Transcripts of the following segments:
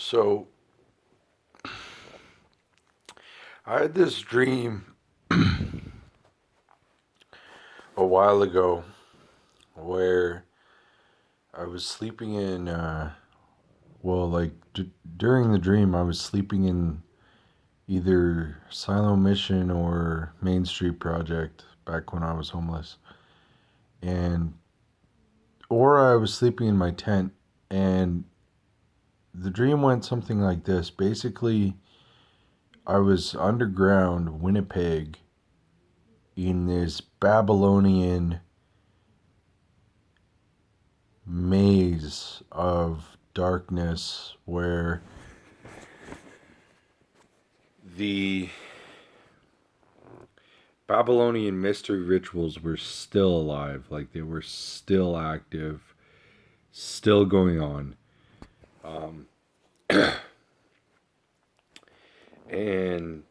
So I had this dream a while ago where I was sleeping in, during the dream, I was sleeping in either Silo Mission or Main Street Project back when I was homeless. And, or I was sleeping in my tent, and the dream went something like this. Basically, I was underground, Winnipeg, in this Babylonian maze of darkness where the Babylonian mystery rituals were still alive, like they were still active, still going on. Um, and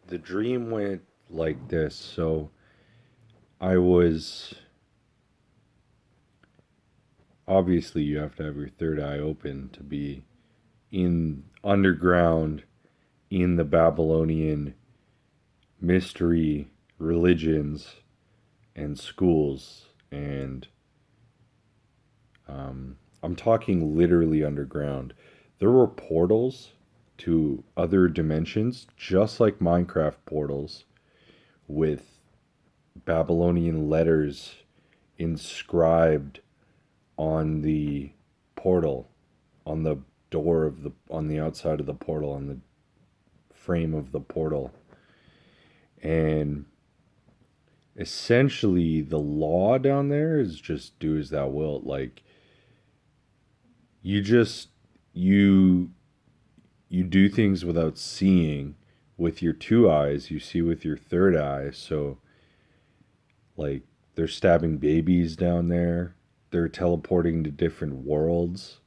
the dream went like this. So I was obviously you have to have your third eye open to be in underground in the Babylonian mystery religions and schools, and I'm talking literally underground. There were portals to other dimensions, just like Minecraft portals, with Babylonian letters inscribed on the portal, on the door of on the outside of the portal, on the frame of the portal. And essentially the law down there is just do as thou wilt. Like you just you you do things without seeing with your two eyes, you see with your third eye. So like they're stabbing babies down there, they're teleporting to different worlds,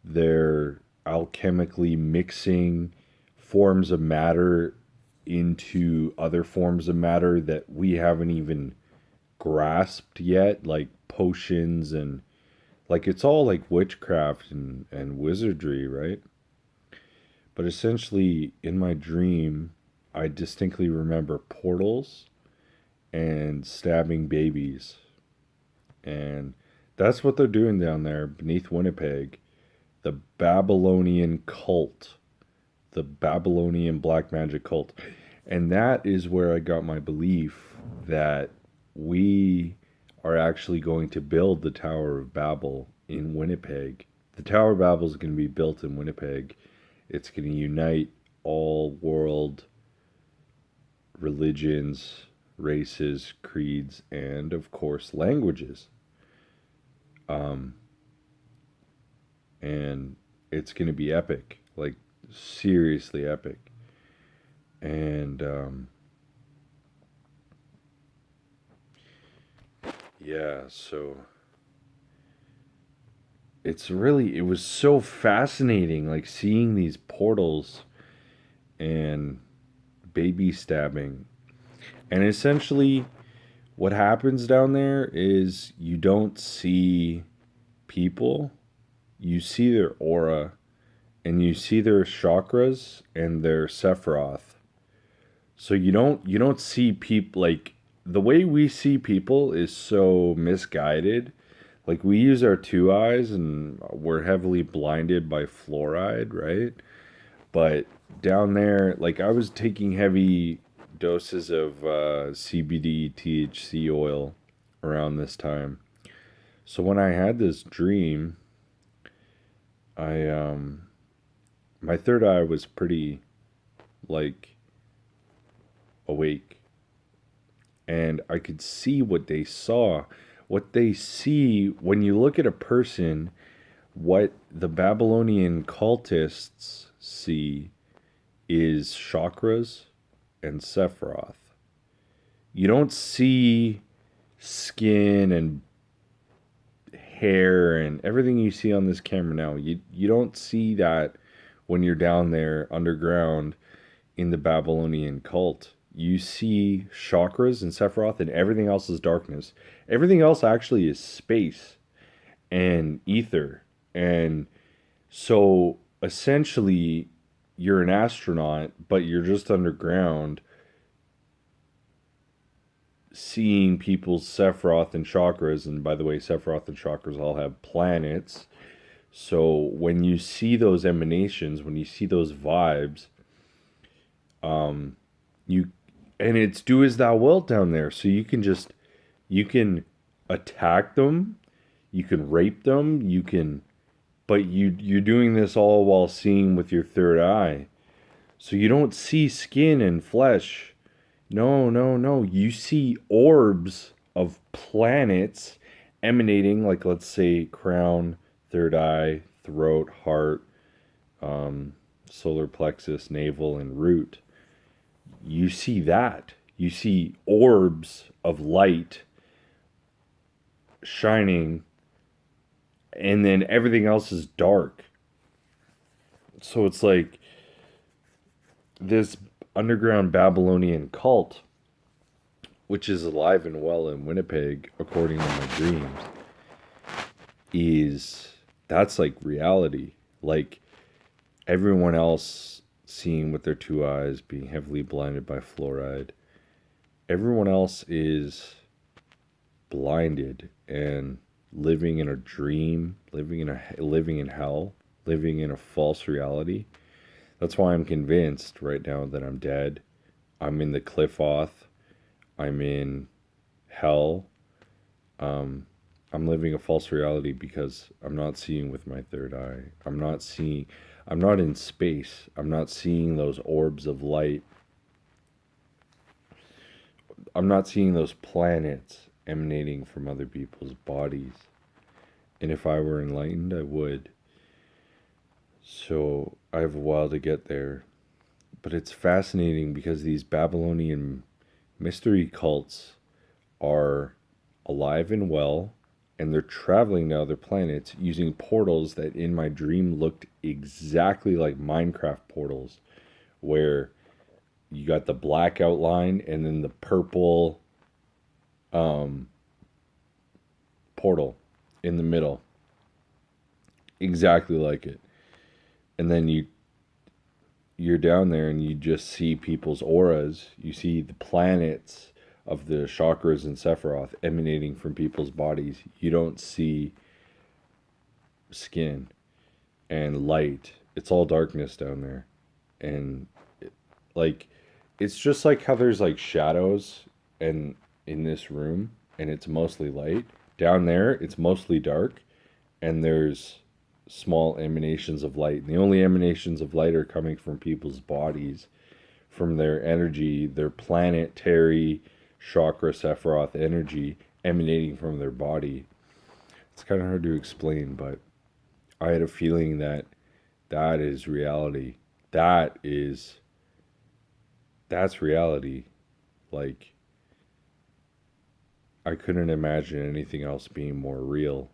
they're alchemically mixing forms of matter into other forms of matter that we haven't even grasped yet, like potions, and like it's all like witchcraft and wizardry, right? But essentially, in my dream, I distinctly remember portals and stabbing babies. And that's what they're doing down there beneath Winnipeg. The Babylonian cult, the Babylonian black magic cult. And that is where I got my belief that we are actually going to build the Tower of Babel in Winnipeg. The Tower of Babel is going to be built in Winnipeg. It's going to unite all world religions, races, creeds, and of course languages. Um, and it's going to be epic, like seriously epic. And yeah, so it was so fascinating, like seeing these portals and baby stabbing. And essentially, what happens down there is you don't see people, you see their aura, and you see their chakras and their Sephiroth. So you don't see people like the way we see people is so misguided. Like we use our two eyes and we're heavily blinded by fluoride, right? But down there, like I was taking heavy doses of CBD THC oil around this time. So when I had this dream, I my third eye was pretty like awake, and I could see what they saw. What they see when you look at a person, what the Babylonian cultists see is chakras and Sephiroth. You don't see skin and hair and everything you see on this camera now. You don't see that when you're down there underground in the Babylonian cult. You see chakras and Sephiroth, and everything else is darkness. Everything else actually is space and ether. And so essentially you're an astronaut, but you're just underground seeing people's Sephiroth and chakras. And by the way, Sephiroth and chakras all have planets. So when you see those emanations, when you see those vibes, you and it's do as thou wilt down there. So you can attack them, you can rape them, you can, but you're doing this all while seeing with your third eye. So you don't see skin and flesh. No, no, no. You see orbs of planets emanating, like let's say crown, third eye, throat, heart, solar plexus, navel, and root. You see that. You see orbs of light shining, and then everything else is dark. So it's like this underground Babylonian cult, which is alive and well in Winnipeg, according to my dreams, is that's like reality. Like everyone else seeing with their two eyes, being heavily blinded by fluoride. Everyone else is blinded and living in a dream, living in hell, living in a false reality. That's why I'm convinced right now that I'm dead. I'm in the cliff off. I'm in hell. I'm living a false reality because I'm not seeing with my third eye. I'm not in space. I'm not seeing those orbs of light. I'm not seeing those planets emanating from other people's bodies. And if I were enlightened, I would. So I have a while to get there. But it's fascinating because these Babylonian mystery cults are alive and well, and they're traveling to other planets using portals that in my dream looked exactly like Minecraft portals, where you got the black outline and then the purple portal in the middle. Exactly like it. And then you're down there and you just see people's auras. You see the planets of the chakras and Sephiroth emanating from people's bodies. You don't see skin and light. It's all darkness down there. And like it's just like how there's like shadows and in this room and it's mostly light. Down there it's mostly dark and there's small emanations of light. And the only emanations of light are coming from people's bodies, from their energy, their planetary chakra Sephiroth energy emanating from their body. It's kind of hard to explain, but I had a feeling that that is reality. That's reality. Like I couldn't imagine anything else being more real.